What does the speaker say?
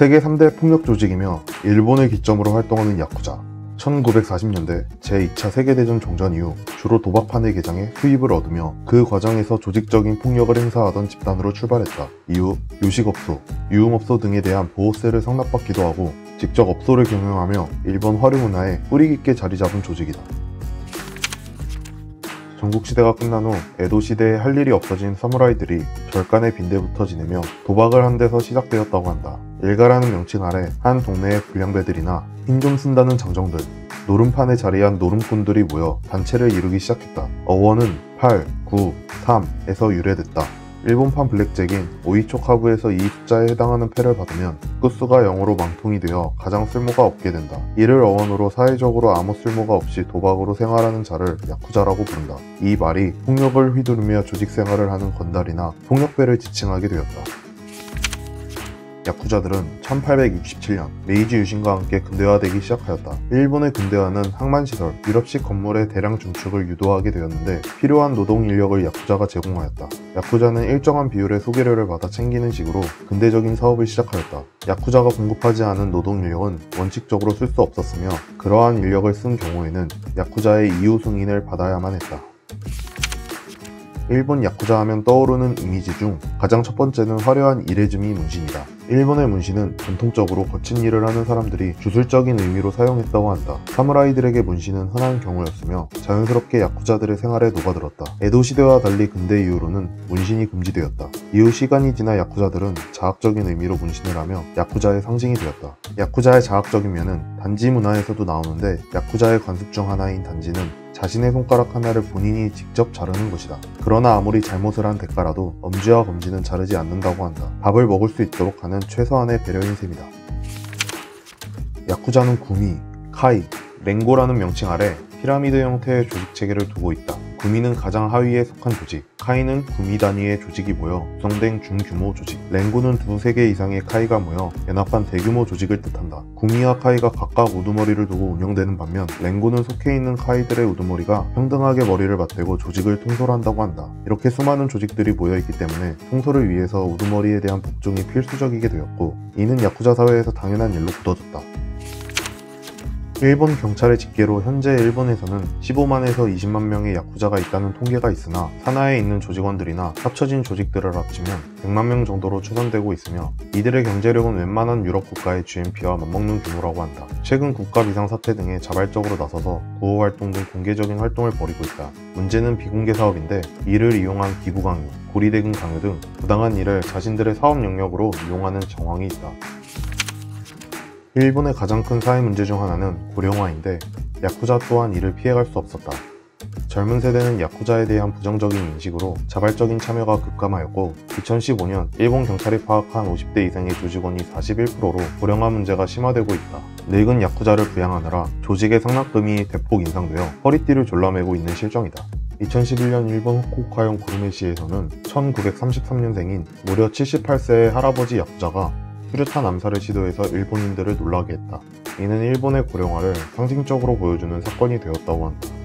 세계 3대 폭력 조직이며 일본을 기점으로 활동하는 야쿠자. 1940년대 제2차 세계대전 종전 이후 주로 도박판을 개장해 수입을 얻으며 그 과정에서 조직적인 폭력을 행사하던 집단으로 출발했다. 이후 요식업소, 유흥업소 등에 대한 보호세를 상납받기도 하고 직접 업소를 경영하며 일본 화류문화에 뿌리 깊게 자리 잡은 조직이다. 전국시대가 끝난 후 에도시대에 할 일이 없어진 사무라이들이 절간의 빈대부터 지내며 도박을 한 데서 시작되었다고 한다. 일가라는 명칭 아래 한 동네의 불량배들이나 힘 좀 쓴다는 장정들, 노름판에 자리한 노름꾼들이 모여 단체를 이루기 시작했다. 어원은 8, 9, 3에서 유래됐다. 일본판 블랙잭인 오이초카부에서 이 숫자에 해당하는 패를 받으면 끝수가 0으로 망통이 되어 가장 쓸모가 없게 된다. 이를 어원으로 사회적으로 아무 쓸모가 없이 도박으로 생활하는 자를 야쿠자라고 부른다. 이 말이 폭력을 휘두르며 조직 생활을 하는 건달이나 폭력배를 지칭하게 되었다. 야쿠자들은 1867년 메이지 유신과 함께 근대화되기 시작하였다. 일본의 근대화는 항만시설, 유럽식 건물의 대량 증축을 유도하게 되었는데 필요한 노동 인력을 야쿠자가 제공하였다. 야쿠자는 일정한 비율의 소개료를 받아 챙기는 식으로 근대적인 사업을 시작하였다. 야쿠자가 공급하지 않은 노동 인력은 원칙적으로 쓸 수 없었으며 그러한 인력을 쓴 경우에는 야쿠자의 이후 승인을 받아야만 했다. 일본 야쿠자 하면 떠오르는 이미지 중 가장 첫 번째는 화려한 이레즈미 문신이다. 일본의 문신은 전통적으로 거친 일을 하는 사람들이 주술적인 의미로 사용했다고 한다. 사무라이들에게 문신은 흔한 경우였으며 자연스럽게 야쿠자들의 생활에 녹아들었다. 에도 시대와 달리 근대 이후로는 문신이 금지되었다. 이후 시간이 지나 야쿠자들은 자학적인 의미로 문신을 하며 야쿠자의 상징이 되었다. 야쿠자의 자학적인 면은 단지 문화에서도 나오는데 야쿠자의 관습 중 하나인 단지는 자신의 손가락 하나를 본인이 직접 자르는 것이다. 그러나 아무리 잘못을 한 대가라도 엄지와 검지는 자르지 않는다고 한다. 밥을 먹을 수 있도록 하는 최소한의 배려인 셈이다. 야쿠자는 구미, 카이, 랭고라는 명칭 아래 피라미드 형태의 조직 체계를 두고 있다. 구미는 가장 하위에 속한 조직, 카이는 구미 단위의 조직이 모여 구성된 중규모 조직, 랭고는 두세 개 이상의 카이가 모여 연합한 대규모 조직을 뜻한다. 구미와 카이가 각각 우두머리를 두고 운영되는 반면 랭고는 속해 있는 카이들의 우두머리가 평등하게 머리를 맞대고 조직을 통솔한다고 한다. 이렇게 수많은 조직들이 모여있기 때문에 통솔을 위해서 우두머리에 대한 복종이 필수적이게 되었고 이는 야쿠자 사회에서 당연한 일로 굳어졌다. 일본 경찰의 집계로 현재 일본에서는 15만에서 20만 명의 야쿠자가 있다는 통계가 있으나 산하에 있는 조직원들이나 합쳐진 조직들을 합치면 100만 명 정도로 추산되고 있으며 이들의 경제력은 웬만한 유럽 국가의 GNP와 맞먹는 규모라고 한다. 최근 국가 비상사태 등에 자발적으로 나서서 구호활동 등 공개적인 활동을 벌이고 있다. 문제는 비공개 사업인데 이를 이용한 기부 강요, 고리대금 강요 등 부당한 일을 자신들의 사업 영역으로 이용하는 정황이 있다. 일본의 가장 큰 사회 문제 중 하나는 고령화인데 야쿠자 또한 이를 피해갈 수 없었다. 젊은 세대는 야쿠자에 대한 부정적인 인식으로 자발적인 참여가 급감하였고 2015년 일본 경찰이 파악한 50대 이상의 조직원이 41%로 고령화 문제가 심화되고 있다. 늙은 야쿠자를 부양하느라 조직의 상납금이 대폭 인상되어 허리띠를 졸라매고 있는 실정이다. 2011년 일본 후쿠오카현 구르메시에서는 1933년생인 무려 78세의 할아버지 야쿠자가 수류탄 암살을 시도해서 일본인들을 놀라게 했다. 이는 일본의 고령화를 상징적으로 보여주는 사건이 되었다고 한다.